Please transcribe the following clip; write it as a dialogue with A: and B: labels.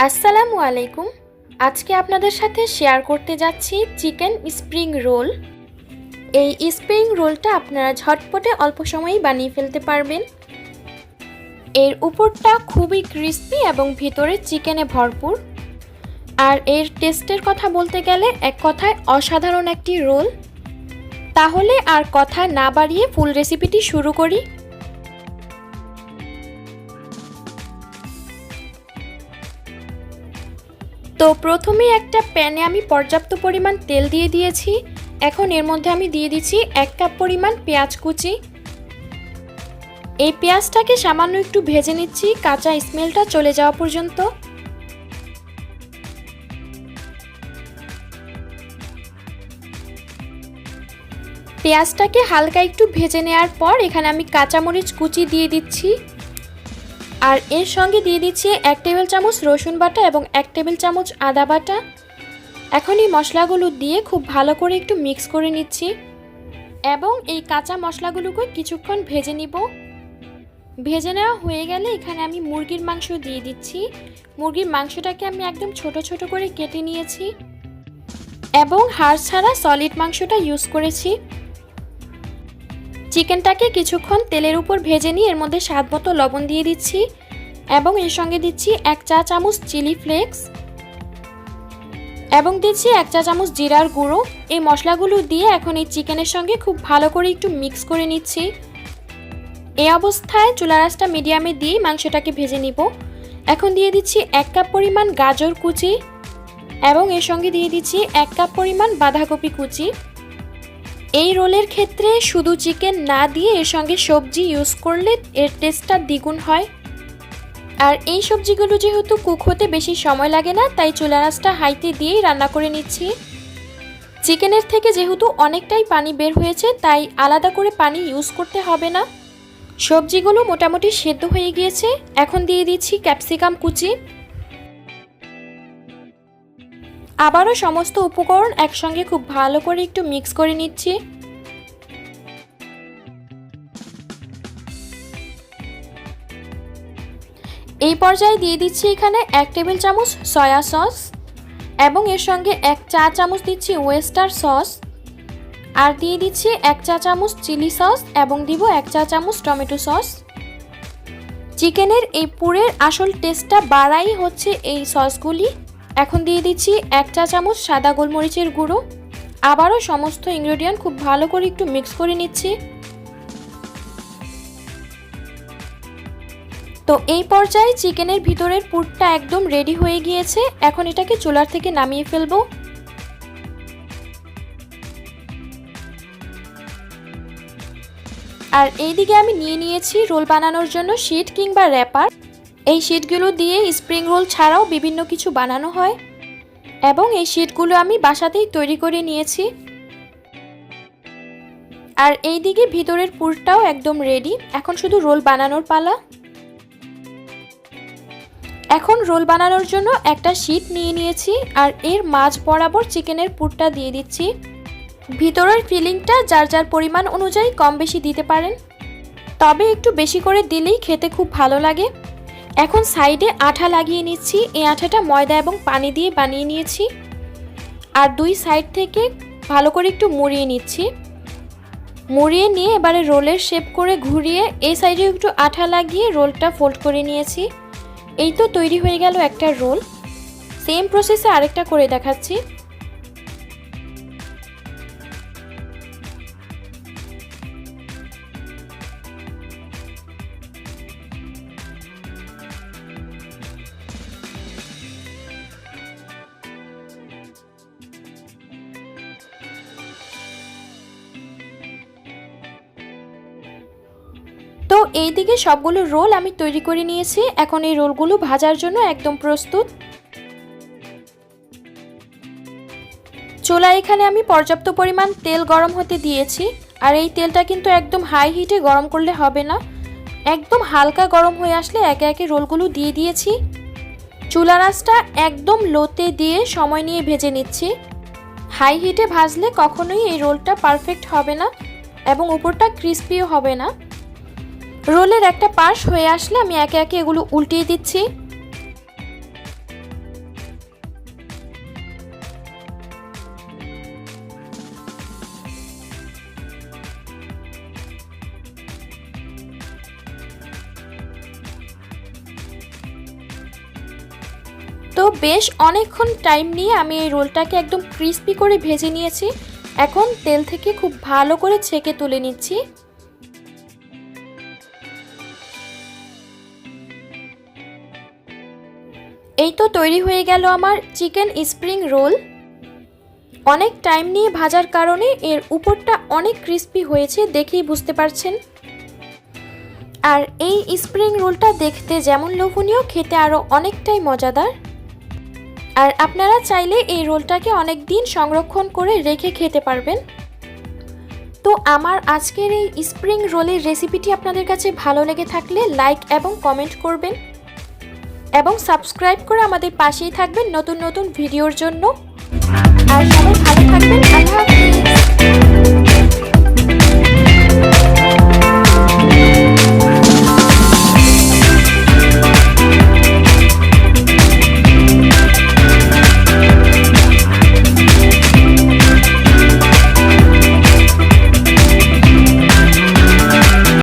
A: আসসালামু আলাইকুম। আজকে আপনাদের সাথে শেয়ার করতে যাচ্ছি চিকেন স্প্রিং রোল। এই স্প্রিং রোলটা আপনারা ঝটপটে অল্প সময়েই বানিয়ে ফেলতে পারবেন। এর উপরটা খুবই ক্রিস্পি এবং ভিতরে চিকেনে ভরপুর। আর এর টেস্টের কথা বলতে গেলে এক কথায় অসাধারণ একটি রোল। তাহলে আর কথা না বাড়িয়ে ফুল রেসিপিটি শুরু করি। তো প্রথমেই একটা প্যানে আমি পর্যাপ্ত পরিমাণ তেল দিয়ে দিয়েছি। এখন এর মধ্যে আমি দিয়ে দিচ্ছি 1 কাপ পরিমাণ পেঁয়াজ কুচি। এই পেঁয়াজটাকে সামান্য একটু ভেজে নিচ্ছি কাঁচা স্মেলটা চলে যাওয়া পর্যন্ত। পেঁয়াজটাকে হালকা একটু ভেজে নেওয়ার পর এখানে আমি কাঁচামরিচ কুচি দিয়ে দিচ্ছি। আর এর সঙ্গে দিয়ে দিচ্ছি 1 টেবিল চামচ রসুন বাটা এবং 1 টেবিল চামচ আদা বাটা। এখন এই মশলাগুলো দিয়ে খুব ভালো করে একটু মিক্স করে নিচ্ছি এবং এই কাঁচা মশলাগুলোকে কিছুক্ষণ ভেজে নিব। ভেজে নেওয়া হয়ে গেলে এখানে আমি মুরগির মাংস দিয়ে দিচ্ছি। মুরগির মাংসটাকে আমি একদম ছোট ছোট করে কেটে নিয়েছি এবং হাড় ছাড়া সলিড মাংসটা ইউজ করেছি। চিকেনটাকে কিছুক্ষণ তেলের উপর ভেজে নিয়ে এর মধ্যে স্বাদমতো লবণ দিয়ে দিচ্ছি এবং এর সঙ্গে দিচ্ছি 1 চা চামচ চিলি ফ্লেক্স এবং দিচ্ছি 1 চা চামচ জিরার গুঁড়ো। এই মশলাগুলো দিয়ে এখন এই চিকেনের সঙ্গে খুব ভালো করে একটু মিক্স করে নিচ্ছি। এই অবস্থায় চুলার আঁচটা মিডিয়ামে দিয়ে মাংসটাকে ভেজে নিব। এখন দিয়ে দিচ্ছি 1 কাপ পরিমাণ গাজর কুচি এবং এর সঙ্গে দিয়ে দিচ্ছি 1 কাপ পরিমাণ বাঁধাকপি কুচি। এই রোলের ক্ষেত্রে শুধু চিকেন না দিয়ে এর সঙ্গে সবজি ইউজ করলে এর টেস্টটা দ্বিগুণ হয়। আর এই সবজিগুলো যেহেতু কুক হতে বেশি সময় লাগে না, তাই চুলার আঁচটা হাইতে দিয়েই রান্না করে নিচ্ছি। চিকেনের থেকে যেহেতু অনেকটাই পানি বের হয়েছে, তাই আলাদা করে পানি ইউজ করতে হবে না। সবজিগুলো মোটামুটি সেদ্ধ হয়ে গিয়েছে। এখন দিয়ে দিচ্ছি ক্যাপসিকাম কুচি। আবারও সমস্ত উপকরণ একসঙ্গে খুব ভালো করে একটু মিক্স করে নিচ্ছি। এই পর্যায়ে দিয়ে দিচ্ছি এখানে 1 টেবিল চামচ সয়া সস এবং এর সঙ্গে 1 চা চামচ দিচ্ছি ওয়েস্টার সস আর দিয়ে দিচ্ছি 1 চা চামচ চিলি সস এবং দিব 1 চা চামচ টমেটো সস। চিকেনের এই পুরের আসল টেস্টটা বাড়াই হচ্ছে এই সসগুলি। এখন দিয়ে দিচ্ছি 1 চা চামচ সাদা গোলমরিচের গুঁড়ো। আবারও সমস্ত ইনগ্রেডিয়েন্ট খুব ভালো করে একটু মিক্স করে নিচ্ছি। তো এই পর্যায়ে চিকেনের ভিতরের পুরটা একদম রেডি হয়ে গিয়েছে। এখন এটাকে চুলার থেকে নামিয়ে ফেলবো। আর এইদিকে আমি নিয়ে নিয়েছি রোল বানানোর জন্য শিট কিংবা র্যাপার। এই শিটগুলো দিয়ে স্প্রিং রোল ছাড়াও বিভিন্ন কিছু বানানো হয় এবং এই শিটগুলো আমি বাসাতেই তৈরি করে নিয়েছি। আর এইদিকে ভিতরের পুরটাও একদম রেডি। এখন শুধু রোল বানানোর পালা। এখন রোল বানানোর জন্য একটা শিট নিয়ে নিয়েছি আর এর মাঝ বরাবর চিকেনের পুরটা দিয়ে দিচ্ছি। ভিতরের ফিলিংটা যার যার পরিমাণ অনুযায়ী কম বেশি দিতে পারেন, তবে একটু বেশি করে দিলেই খেতে খুব ভালো লাগে। এখন সাইডে আঠা লাগিয়ে নিচ্ছি। এই আঠাটা ময়দা এবং পানি দিয়ে বানিয়ে নিয়েছি আর দুই সাইড থেকে ভালো করে একটু মুড়িয়ে নিচ্ছি। মুড়িয়ে নিয়ে এবারে রোলের শেপ করে ঘুরিয়ে এই সাইডে একটু আঠা লাগিয়ে রোলটা ফোল্ড করে নিয়েছি। এই তো তৈরি হয়ে গেল একটা রোল। সেম প্রসেসে আরেকটা করে দেখাচ্ছি। তো এইদিকে সবগুলো রোল আমি তৈরি করে নিয়েছি। এখন এই রোলগুলো ভাজার জন্য একদম প্রস্তুত। চুলা এখানে আমি পর্যাপ্ত পরিমাণ তেল গরম হতে দিয়েছি আর এই তেলটা কিন্তু একদম হাই হিটে গরম করলে হবে না, একদম হালকা গরম হয়ে আসলে একে একে রোলগুলো দিয়ে দিয়েছি। চুলার আঁচটা একদম লোতে দিয়ে সময় নিয়ে ভেজে নিচ্ছি। হাই হিটে ভাজলে কখনোই এই রোলটা পারফেক্ট হবে না এবং উপরটা ক্রিস্পিও হবে না। রোলের একটা পাশ হয়ে আসলে আমি একে একে এগুলো উল্টিয়ে দিচ্ছি। তো বেশ অনেকক্ষণ টাইম নিয়ে আমি এই রোলটাকে একদম ক্রিস্পি করে ভেজে নিয়েছি। এখন তেল থেকে খুব ভালো করে ছেঁকে তুলে নিচ্ছি। এই তো তৈরি হয়ে গেল আমার চিকেন স্প্রিং রোল। অনেক টাইম নিয়ে ভাজার কারণে এর উপরটা অনেক ক্রিস্পি হয়েছে, দেখেই বুঝতে পারছেন। আর এই স্প্রিং রোলটা দেখতে যেমন লোভনীয়, খেতে আরও অনেকটাই মজাদার। আর আপনারা চাইলে এই রোলটাকে অনেক দিন সংরক্ষণ করে রেখে খেতে পারবেন। তো আমার আজকের এই স্প্রিং রোলের রেসিপিটি আপনাদের কাছে ভালো লেগে থাকলে লাইক এবং কমেন্ট করবেন এবং সাবস্ক্রাইব করে আমাদের পাশেই থাকবেন নতুন নতুন ভিডিওর জন্য। আর সবাই ভালো থাকবেন। আল্লাহ হাফেজ।